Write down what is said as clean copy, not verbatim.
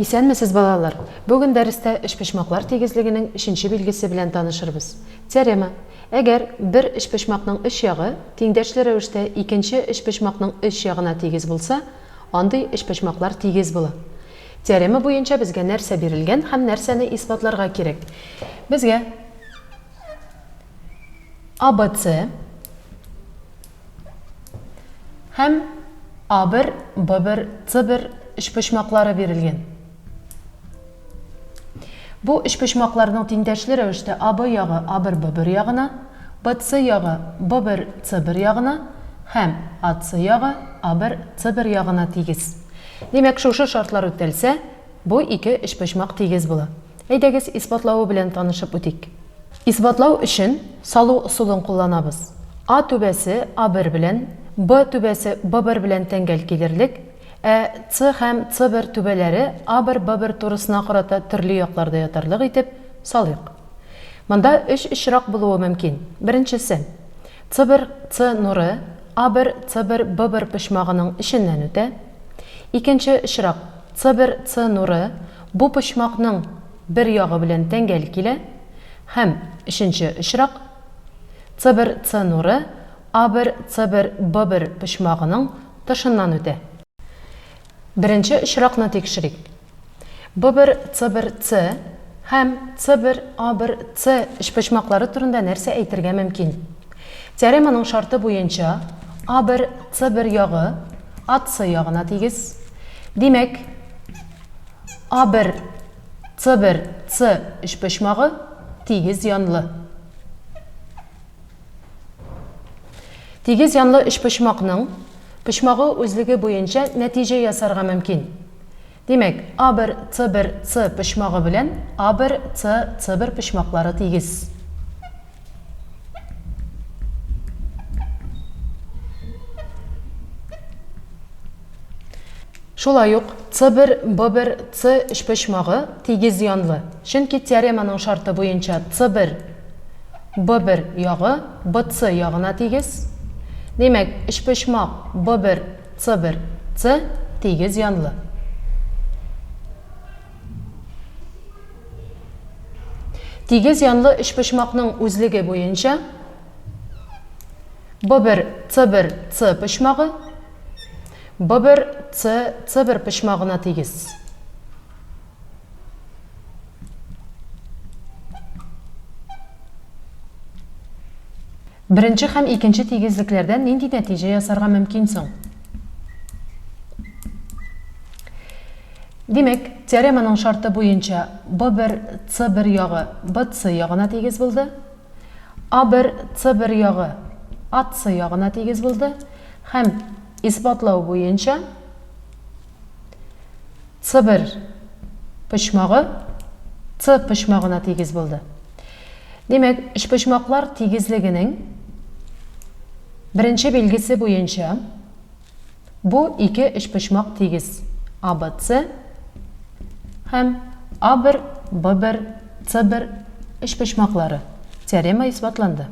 Исәнмесез балалар. Бүген дәрестә эшпошмаклар тигезлегенең 3нче билгесе белән танышырбыз. Теорема. Әгәр бер эшпошмакның өч ягы тиңдәшле рәвештә икенче эшпошмакның өч ягына тигез булса, андый эшпошмаклар тигез була. Теорема буенча безгә нәрсә бирелгән һәм нәрсәне исбатларга кирәк? Безгә ABC һәм A1, B1, C1 эшпошмаклары бирелгән. Бу эшпошмакларның тиңдәшле рәвештә AB ягы A1, B1 ягына, BC ягы B1, C1 ягына һәм AC ягы A1, C1 ягына тигез. Демәк, шушы шартлар үтәлсә, бу ике эшпошмак тигез була. Әйдәгез, исбатлавы белән танышып үтик. Исбатлау өчен салу усулын кулланабыз. A түбәсе A1 белән, B түбәсе B1 белән тәңгәл килерлек, C һәм C1 түбәләре A1, B1 турысына карата төрле якларда ятарлык итеп салыйк. Монда өч очрак булуы мөмкин. Беренчесе, C1 C нуры A1, C1, B1 почмагының эченнән үтә. Икенче очрак, C1 C нуры бу почмакның бер ягы белән тәңгәл килә. Һәм өченче очрак, C1 C нуры A1, C1, B1 почмагының тышыннан үтә. Беренче очракны тикшерик. B1, C1, C һәм C1, A1, C эшпошмаклары турында нәрсә әйтергә мөмкин? Теореманың шарты буенча A1, C1 ягы AC ягына тигез. Димәк, A1, C1, C эшпошмагы тигез янлы. Тигез янлы эшпошмакның почмагы үзлеге буенча нәтиҗә ясарга мөмкин. Димәк, A1, C1, C почмагы белән A1, C, C1 почмаклары тигез. Шулай ук C1, B1, C эшпошмагы тигез янлы. Чөнки теореманың шарты буенча C1, B1 ягы BC ягына тигез. Демәк, эшпошмак B1, C1, C тигез янлы. Тигез янлы эшпошмакның үзлеге буенча B1, C1, C почмагы B1, C, C1 почмагына тигез. Беренче һәм икенче тигезлекләрдән нинди нәтиҗә ясарга мөмкин соң? Димәк, теореманың шарты буенча B1, C1 ягы BC ягына тигез булды. A1, C1 ягы AC ягына тигез булды. Һәм исбатлау буенча C1 почмагы C почмагына тигез булды. Демәк, эшпошмаклар тигезлегенең беренче билгесе буенча бу ике эшпошмак тигез. ABC һәм A1, B1, C1 эшпошмаклары. Теорема исбатланды.